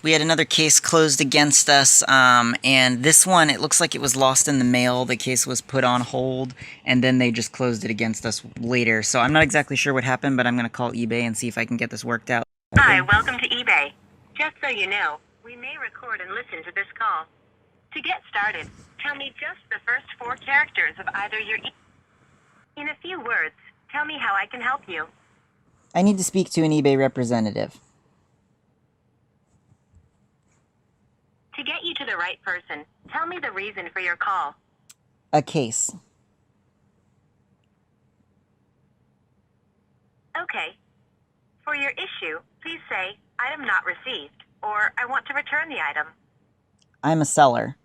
We had another case closed against us, and this one, it looks like it was lost in the mail. The case was put on hold, and then they just closed it against us later. So I'm not exactly sure what happened, but I'm going to call eBay and see if I can get this worked out. Hi, welcome to eBay. Just so you know, we may record and listen to this call. To get started, tell me just the first 4 characters of either your In a few words, tell me how I can help you. I need to speak to an eBay representative. To get you to the right person, tell me the reason for your call. A case. Okay. For your issue, please say, item not received, or I want to return the item. I'm a seller.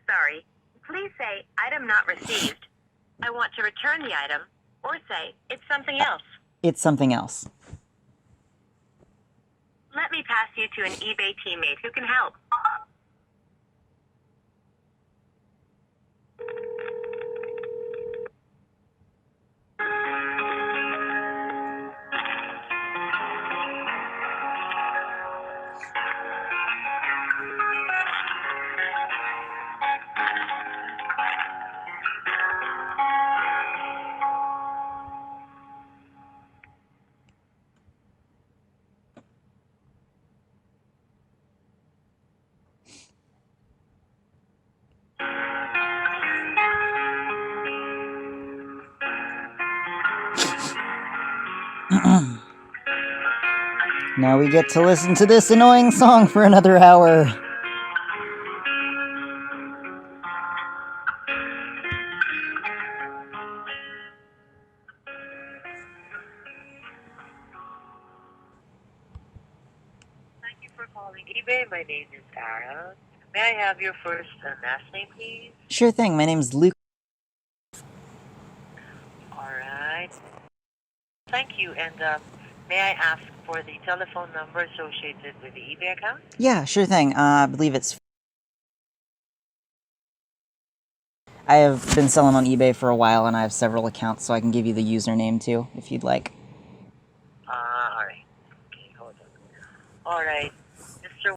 Sorry. Please say, item not received. I want to return the item, or say, it's something else. It's something else. Let me pass you to an eBay teammate who can help. Now we get to listen to this annoying song for another hour. Thank you for calling eBay. My name is Aaron. May I have your first and last name, please? Sure thing, my name's Luke. Alright. Thank you, and may I ask for the telephone number associated with the eBay account? Yeah, sure thing. I believe it's... I have been selling on eBay for a while, and I have several accounts, so I can give you the username too, if you'd like. Alright. Okay, hold on. Alright. Mr.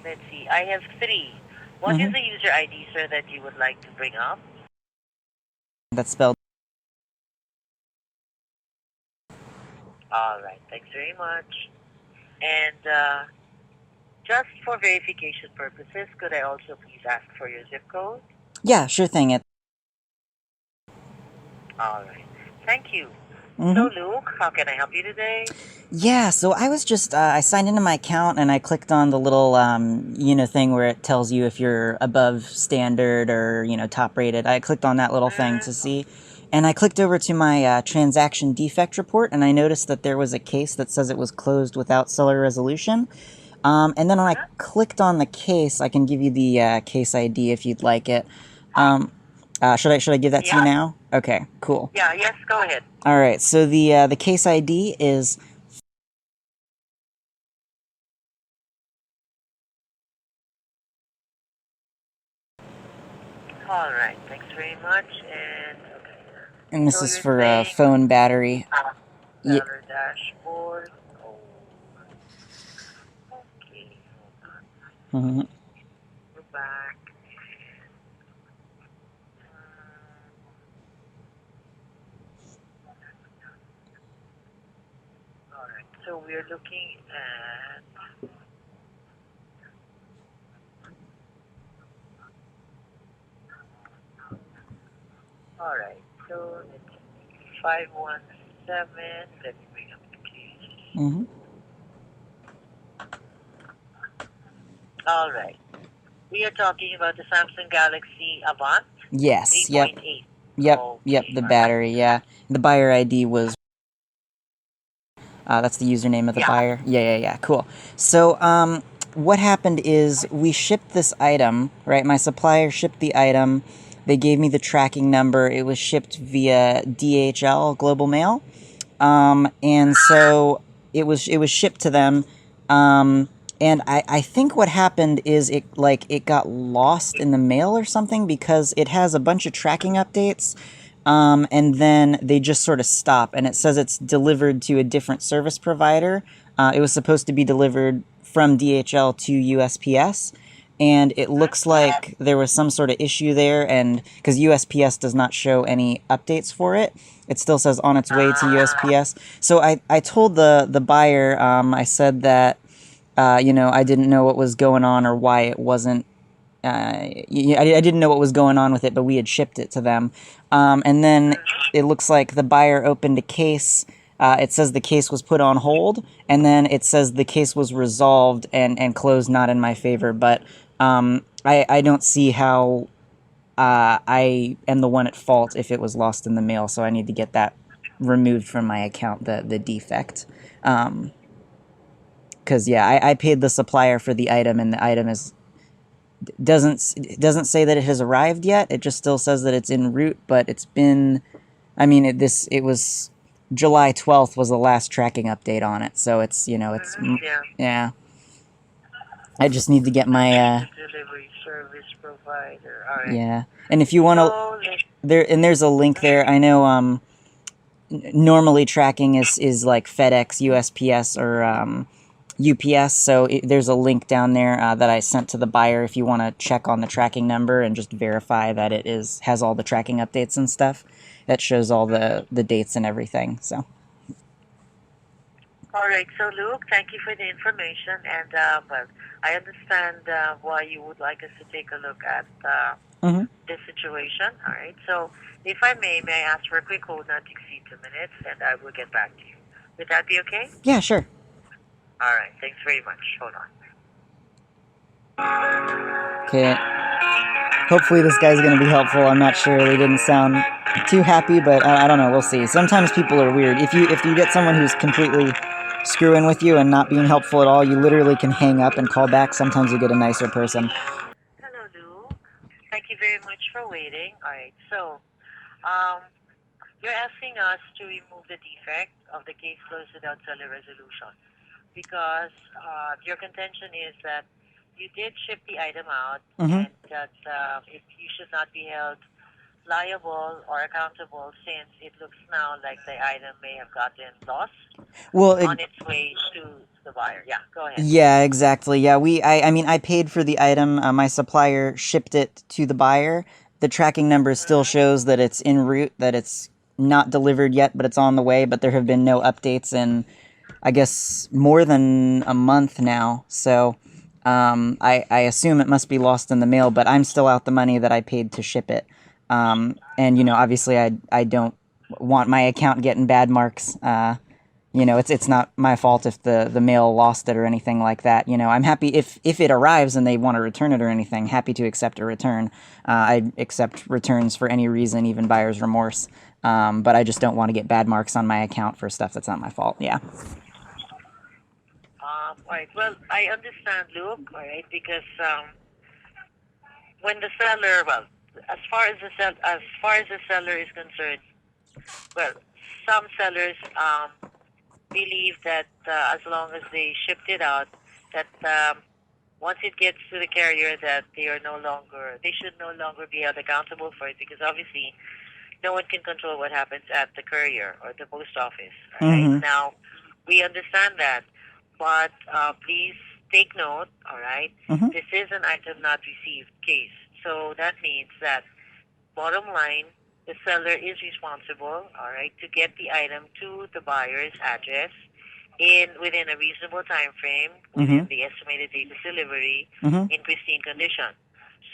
Let's see. I have 3. What is the user ID, sir, that you would like to bring up? That's spelled... Alright, thanks very much. And just for verification purposes, could I also please ask for your zip code? Yeah, sure thing. Alright, thank you. So, Luke, how can I help you today? Yeah, so I was just, I signed into my account and I clicked on the little, thing where it tells you if you're above standard or, top rated. I clicked on that little thing to see. And I clicked over to my transaction defect report, and I noticed that there was a case that says it was closed without seller resolution. And then when I clicked on the case, I can give you the case ID if you'd like it. Should I give that to you now? Okay, cool. Yeah, yes, go ahead. All right, so the case ID is... All right, thanks very much. And this is for a phone battery. Seller dashboard. Oh. Okay, hold on. Go back. All right, so we're looking at... All right, so it's 517. Let me bring up the case. All right. We are talking about the Samsung Galaxy Avant? Yes, 3.8. Yep, the battery, yeah. The buyer ID was... that's the username of the buyer? Yeah, cool. So, what happened is we shipped this item, right? My supplier shipped the item. They gave me the tracking number. It was shipped via DHL, Global Mail. And so it was shipped to them. And I think what happened is it got lost in the mail or something, because it has a bunch of tracking updates. And then they just sort of stop, and it says it's delivered to a different service provider. It was supposed to be delivered from DHL to USPS, and it looks like there was some sort of issue there, and because USPS does not show any updates for it, it still says on its way to USPS. So I told the buyer, I said that, I didn't know what was going on or why it wasn't. I didn't know what was going on with it, but we had shipped it to them. And then it looks like the buyer opened a case. It says the case was put on hold, and then it says the case was resolved and closed not in my favor. But I don't see how I am the one at fault if it was lost in the mail, so I need to get that removed from my account, the defect. Because, yeah, I paid the supplier for the item, and the item doesn't say that it has arrived yet. It just still says that it's en route, but it's been, I mean, it was July 12th was the last tracking update on it, so it's, yeah. I just need to get my, Delivery service provider. All right. yeah. And if you want to, So, there's a link there. I know, normally tracking is like FedEx, USPS, or UPS, so there's a link down there that I sent to the buyer if you want to check on the tracking number and just verify that it has all the tracking updates and stuff. That shows all the dates and everything. So. all right. So, Luke, thank you for the information, and well, I understand why you would like us to take a look at this situation. All right. So, if I may I ask for a quick hold, not to exceed 2 minutes, and I will get back to you. Would that be okay? Yeah, sure. All right. Thanks very much. Hold on. Okay. Hopefully this guy's going to be helpful. I'm not sure. They didn't sound too happy, but I don't know. We'll see. Sometimes people are weird. If you get someone who's completely screwing with you and not being helpful at all, you literally can hang up and call back. Sometimes you get a nicer person. Hello, Luke. Thank you very much for waiting. All right. So, you're asking us to remove the defect of the case closed without seller resolution because your contention is that you did ship the item out and that you should not be held liable or accountable since it looks now like the item may have gotten lost on its way to the buyer. Yeah, go ahead. Yeah, exactly. Yeah, I mean, I paid for the item. My supplier shipped it to the buyer. The tracking number still shows that it's en route, that it's not delivered yet, but it's on the way. But there have been no updates in, I guess, more than a month now. So I assume it must be lost in the mail, but I'm still out the money that I paid to ship it. And, obviously I don't want my account getting bad marks. It's not my fault if the mail lost it or anything like that. I'm happy if it arrives and they want to return it or anything, happy to accept a return. I accept returns for any reason, even buyer's remorse. But I just don't want to get bad marks on my account for stuff that's not my fault. Yeah. All right. Well, I understand, Luke. All right, because when the seller, well, as far as the seller is concerned, well, some sellers believe that as long as they shipped it out, that once it gets to the carrier, that they should no longer be held accountable for it because obviously no one can control what happens at the courier or the post office. Right? Now, we understand that, but please take note. All right, this is an item not received case, so that means that bottom line, the seller is responsible, all right, to get the item to the buyer's address within a reasonable time frame, within the estimated date of delivery, in pristine condition.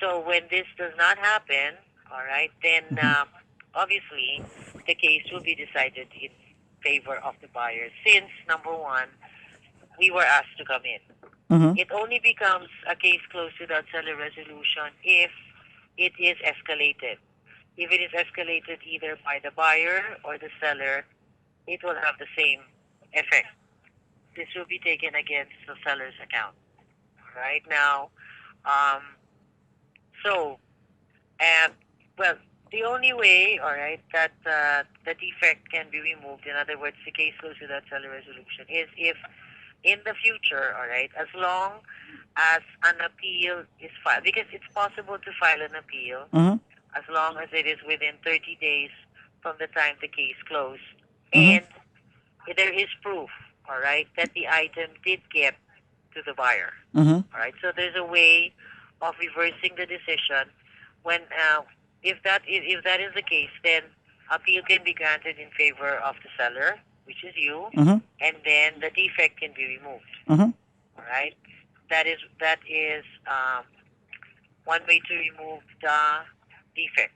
So when this does not happen, all right, then obviously the case will be decided in favor of the buyer since, number one, we were asked to come in. It only becomes a case closed without seller resolution if it is escalated. If it is escalated either by the buyer or the seller, it will have the same effect. This will be taken against the seller's account. Right now, well, the only way, all right, that the defect can be removed, in other words, the case goes without seller resolution, is if in the future, all right, as long as an appeal is filed, because it's possible to file an appeal as long as it is within 30 days from the time the case closed, and there is proof, all right, that the item did get to the buyer. Mm-hmm. All right, so there's a way of reversing the decision. When if that is the case, then appeal can be granted in favor of the seller, which is you, Mm-hmm. and then the defect can be removed. Mm-hmm. All right, that is one way to remove the defect.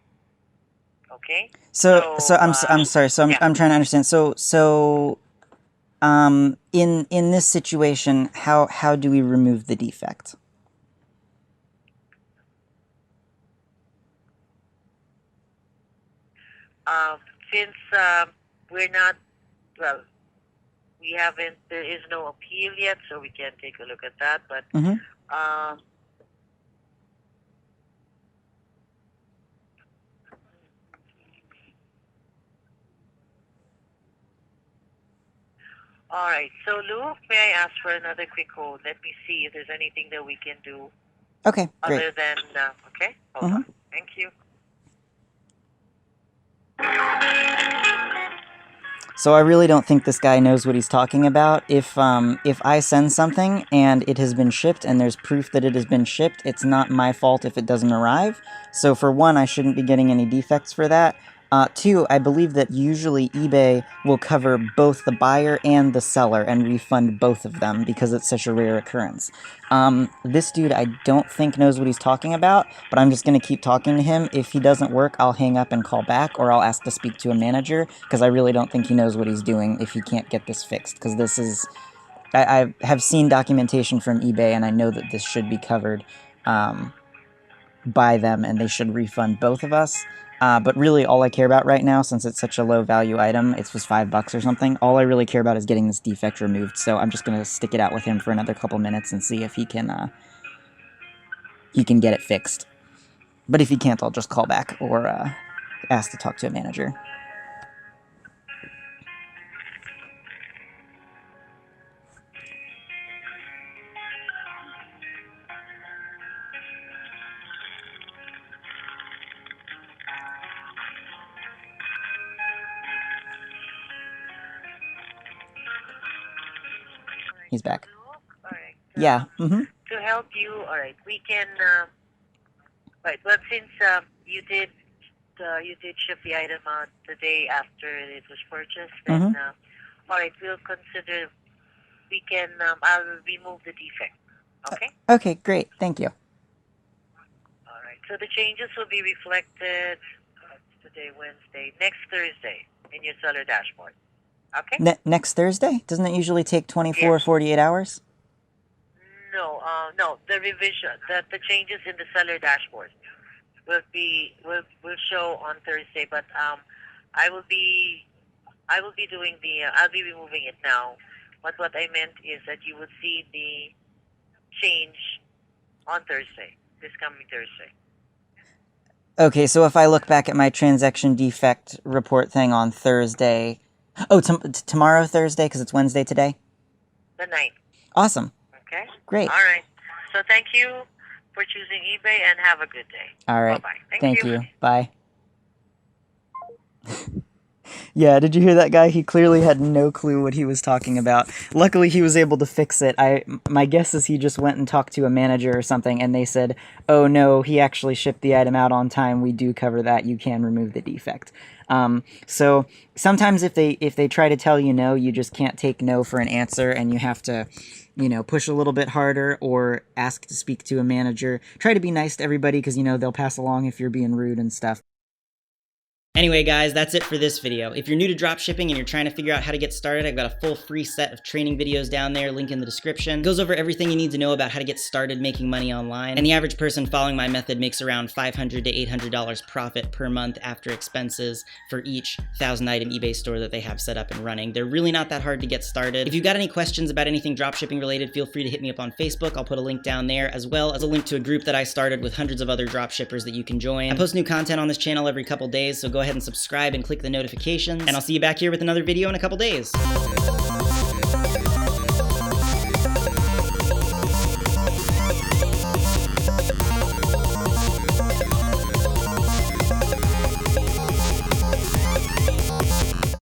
Okay. So I'm sorry. So yeah. I'm trying to understand. In this situation, how do we remove the defect? Since we're not, well, we haven't, there is no appeal yet, so we can't take a look at that. But Mm-hmm. All right. So, Luke, may I ask for another quick hold? Let me see if there's anything that we can do Okay, great. other than, okay? Hold on. Thank you. So I really don't think this guy knows what he's talking about. If I send something and it has been shipped and there's proof that it has been shipped, it's not my fault if it doesn't arrive. So for one, I shouldn't be getting any defects for that. Two, I believe that usually eBay will cover both the buyer and the seller and refund both of them because it's such a rare occurrence. This dude I don't think knows what he's talking about, but I'm just going to keep talking to him. If he doesn't work, I'll hang up and call back, or I'll ask to speak to a manager, because I really don't think he knows what he's doing if he can't get this fixed, because this is... I have seen documentation from eBay, and I know that this should be covered by them, and they should refund both of us. But really, all I care about right now, since it's such a low-value item, it was $5 or something, all I really care about is getting this defect removed, so I'm just going to stick it out with him for another couple minutes and see if he can get it fixed. But if he can't, I'll just call back or ask to talk to a manager. He's back. All right. Yeah. Mm-hmm. To help you, all right, we can. Right. Well, since you did ship the item out the day after it was purchased, then all right, we'll consider. We can. I'll remove the defect. Okay. Okay. Great. Thank you. All right. So the changes will be reflected today, Wednesday, next Thursday, in your seller dashboard. Okay. Next Thursday? Doesn't it usually take 24 or 48 hours? No. The revision, the changes in the seller dashboard will show on Thursday. But I will be doing I'll be removing it now. But what I meant is that you would see the change on Thursday, this coming Thursday. Okay, so if I look back at my transaction defect report thing on Thursday... Oh, tomorrow Thursday, because it's Wednesday today? The 9th. Awesome. Okay? Great. All right. So thank you for choosing eBay, and have a good day. All right. Bye-bye. Thank you. Bye. Yeah, did you hear that guy? He clearly had no clue what he was talking about. Luckily, he was able to fix it. My guess is he just went and talked to a manager or something, and they said, oh no, he actually shipped the item out on time. We do cover that. You can remove the defect. So sometimes if they try to tell you no, you just can't take no for an answer, and you have to, push a little bit harder or ask to speak to a manager. Try to be nice to everybody, because, they'll pass along if you're being rude and stuff. Anyway, guys, that's it for this video. If you're new to dropshipping and you're trying to figure out how to get started, I've got a full free set of training videos down there, link in the description. It goes over everything you need to know about how to get started making money online. And the average person following my method makes around $500 to $800 profit per month after expenses for each 1,000-item eBay store that they have set up and running. They're really not that hard to get started. If you've got any questions about anything dropshipping related, feel free to hit me up on Facebook. I'll put a link down there, as well as a link to a group that I started with hundreds of other dropshippers that you can join. I post new content on this channel every couple days, so go ahead and subscribe and click the notifications, and I'll see you back here with another video in a couple days.